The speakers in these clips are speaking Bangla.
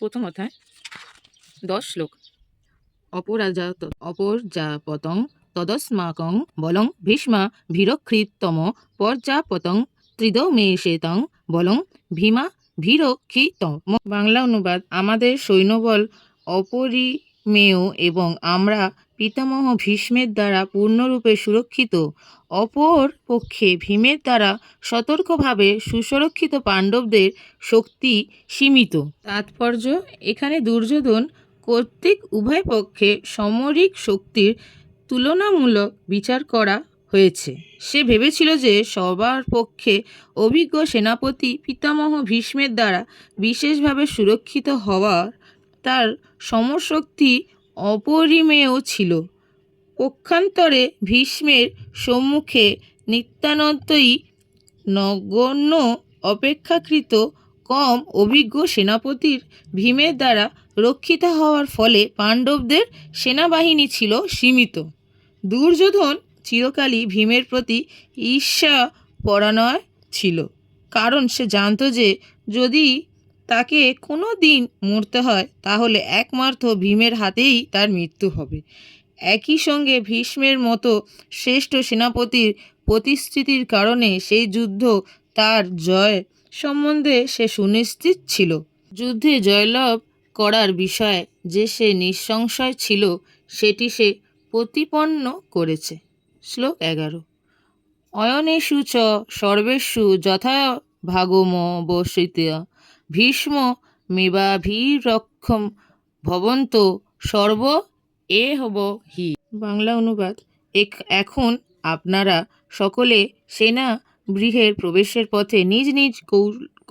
প্রথম অধ্যায় 10 শ্লোক। অপর্যাপতং তদস্মাকং বলং ভীষ্মা ভীরক্ষিতম পর্যাপতং ত্রিদমেশেতং বলং ভীমা ভীরক্ষিতম। বাংলা অনুবাদ: আমাদের সৈন্যবল অপরিমেয় এবং আমরা পিতামহ ভীষ্মের দ্বারা পূর্ণরূপে সুরক্ষিত। অপর পক্ষে ভীমের দ্বারা সতর্কভাবে সুসুরক্ষিত পাণ্ডবদের শক্তি সীমিত। তাৎপর্য: এখানে দুর্যোধন কর্তৃক উভয় পক্ষে সামরিক শক্তির তুলনামূলক বিচার করা হয়েছে। সে ভেবেছিল যে সবার পক্ষে অভিজ্ঞ সেনাপতি পিতামহ ভীষ্মের দ্বারা বিশেষভাবে সুরক্ষিত হওয়ার তার সমরশক্তি অপরিমেয় ছিল। পক্ষান্তরে ভীষ্মের সম্মুখে নিতান্তই নগণ্য অপেক্ষাকৃত কম অভিজ্ঞ সেনাপতির ভীমের দ্বারা রক্ষিত হওয়ার ফলে পাণ্ডবদের সেনাবাহিনী ছিল সীমিত। দুর্যোধন চিরকালই ভীমের প্রতি ঈর্ষাপরায়ণ ছিল, কারণ সে জানত যে যদি তাকে কোনো দিন মরতে হয় তাহলে একমাত্র ভীমের হাতেই তার মৃত্যু হবে। একই সঙ্গে ভীষ্মের মতো শ্রেষ্ঠ সেনাপতির প্রতিশ্রুতির কারণে সেই যুদ্ধ তার জয় সম্বন্ধে সে সুনিশ্চিত ছিল। যুদ্ধে জয়লাভ করার বিষয়ে যে সে নিঃসংশয় ছিল সেটি সে প্রতিপন্ন করেছে। শ্লোক 11। অয়নেষু চ সর্বেষু যথাভাগমবস্থিত্য ভীষ্ম মেবাভিরক্ষম ভবন্ত সর্ব এহব হি। বাংলা অনুবাদ: এখন আপনারা সকলে সেনা গৃহের প্রবেশের পথে নিজ নিজ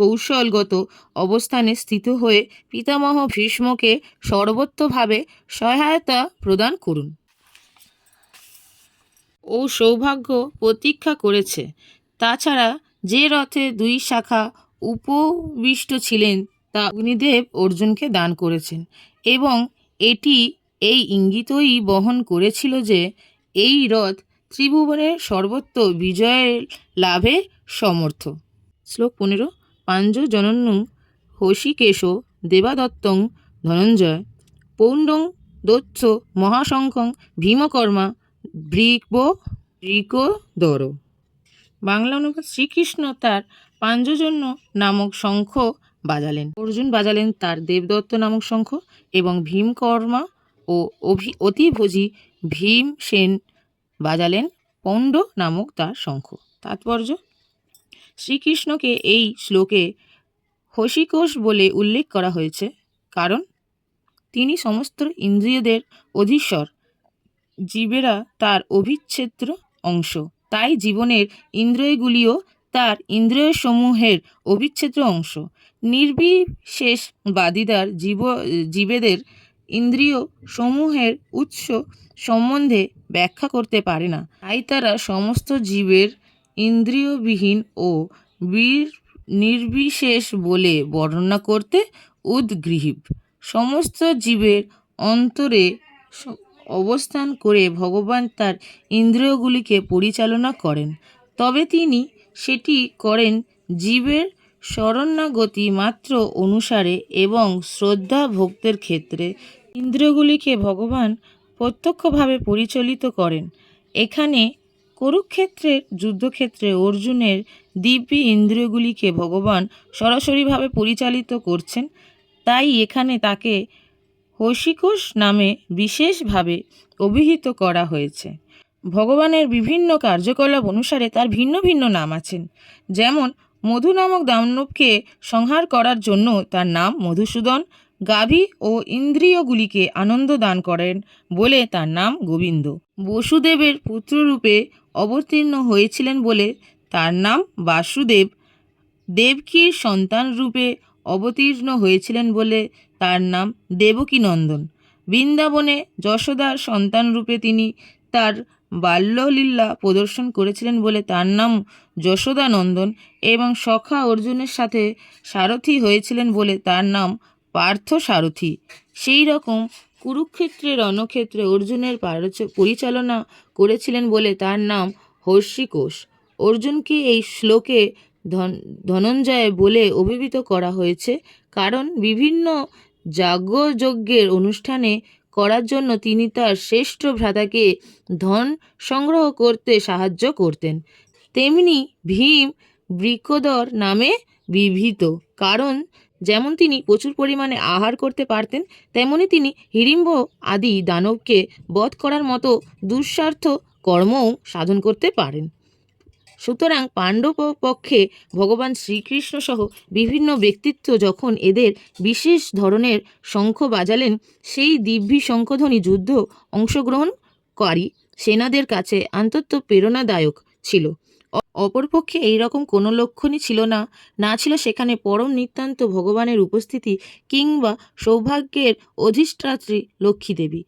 কৌশলগত অবস্থানে স্থিত হয়ে পিতামহ ভীষ্মকে সর্বতোভাবে সহায়তা প্রদান করুন। ও সৌভাগ্য প্রতীক্ষা করেছে। তাছাড়া যে রথে 2 শাখা উপবিষ্ট ছিলেন তা অগ্নিদেব অর্জুনকে দান করেছেন এবং এটি এই ইঙ্গিতই বহন করেছিল যে এই রথ ত্রিভুবনের সর্বত্র বিজয় লাভে সমর্থ। শ্লোক 15। পাঞ্চজন্যং হৃষীকেশ দেবদত্তং ধনঞ্জয় পৌণ্ড্যং দৈত্য মহাশঙ্খং ভীমকর্মা বৃকোদর। বাংলা অনুবাদ: শ্রীকৃষ্ণ তার পাঞ্চজন্য নামক শঙ্খ বাজালেন, অর্জুন বাজালেন তার দেবদত্ত নামক শঙ্খ এবং ভীমকর্মা ও অতিভোজী ভীমসেন বাজালেন পৌণ্ড নামক তার শঙ্খ। তাৎপর্য: শ্রীকৃষ্ণকে এই শ্লোকে হৃষীকেশ বলে উল্লেখ করা হয়েছে কারণ তিনি সমস্ত ইন্দ্রিয়দের অধীশ্বর। জীবেরা তার অবিচ্ছেদ্য অংশ, তাই জীবনের ইন্দ্রিয়গুলিও তার ইন্দ্রিয়সমূহের অবিচ্ছেদ্য অংশ। নির্বিশেষবাদীরা জীবেদের ইন্দ্রিয় সমূহের উৎস সম্বন্ধে ব্যাখ্যা করতে পারে না, তাই তারা সমস্ত জীবের ইন্দ্রিয়বিহীন ও নির্বিশেষ বলে বর্ণনা করতে উদ্গ্রীব। সমস্ত জীবের অন্তরে অবস্থান করে ভগবান তার ইন্দ্রিয়গুলিকে পরিচালনা করেন, তবে তিনি সেটি করেন জীবের শরণাগতি মাত্র অনুসারে এবং শ্রদ্ধা ভক্তের ক্ষেত্রে ইন্দ্রিয়গুলিকে ভগবান প্রত্যক্ষভাবে পরিচালিত করেন। এখানে কুরুক্ষেত্রের যুদ্ধক্ষেত্রে অর্জুনের দিব্য ইন্দ্রিয়গুলিকে ভগবান সরাসরিভাবে পরিচালিত করছেন, তাই এখানে তাকে হৃষীকেশ নামে বিশেষভাবে অভিহিত করা হয়েছে। ভগবানের বিভিন্ন কার্যকলাপ অনুসারে তার ভিন্ন ভিন্ন নাম আছেন। যেমন মধু নামক দানবকে সংহার করার জন্য তার নাম মধুসূদন, গাভী ও ইন্দ্রিয়গুলিকে আনন্দ দান করেন বলে তার নাম গোবিন্দ, বসুদেবের পুত্ররূপে অবতীর্ণ হয়েছিলেন বলে তার নাম বাসুদেব, দেবকীর সন্তানরূপে অবতীর্ণ হয়েছিলেন বলে তার নাম দেবকীনন্দন, বৃন্দাবনে যশোদার সন্তানরূপে তিনি তার বাল্যলীলা প্রদর্শন করেছিলেন বলে তার নাম যশোদানন্দন এবং সখা অর্জুনের সাথে সারথি হয়েছিলেন বলে তার নাম পার্থসারথি। সেই রকম কুরুক্ষেত্রের রণক্ষেত্রে অর্জুনের পরিচালনা করেছিলেন বলে তার নাম হৃষীকেশ। অর্জুনকে এই শ্লোকে ধনঞ্জয় বলে অভিহিত করা হয়েছে কারণ বিভিন্ন যাগযজ্ঞের অনুষ্ঠানে করার জন্য তিনি তার শ্রেষ্ঠ ভ্রাতাকে ধন সংগ্রহ করতে সাহায্য করতেন। তেমনি ভীম বৃকোদর নামে বিভীত, কারণ যেমন তিনি প্রচুর পরিমাণে আহার করতে পারতেন, তেমনি তিনি হিড়িম্ব আদি দানবকে বধ করার মতো দুঃস্বার্থ কর্মও সাধন করতে পারেন। সুতরাং পাণ্ডব পক্ষে ভগবান শ্রীকৃষ্ণ সহ বিভিন্ন ব্যক্তিত্ব যখন এদের বিশেষ ধরনের শঙ্খ বাজালেন, সেই দিব্যি শঙ্খধ্বনি যুদ্ধ অংশগ্রহণকারী সেনাদের কাছে অত্যন্ত প্রেরণাদায়ক ছিল। অপরপক্ষে এইরকম কোনো লক্ষণই ছিল না, না ছিল সেখানে পরম নিত্যান্ত ভগবানের উপস্থিতি কিংবা সৌভাগ্যের অধিষ্ঠাত্রী লক্ষ্মী দেবী।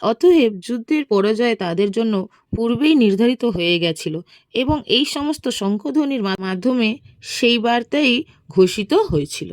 অতএব যুদ্ধের পরাজয় তাদের জন্য পূর্বেই নির্ধারিত হয়ে গেছিল এবং এই সমস্ত শঙ্খধ্বনির মাধ্যমে সেই বার্তাই ঘোষিত হয়েছিল।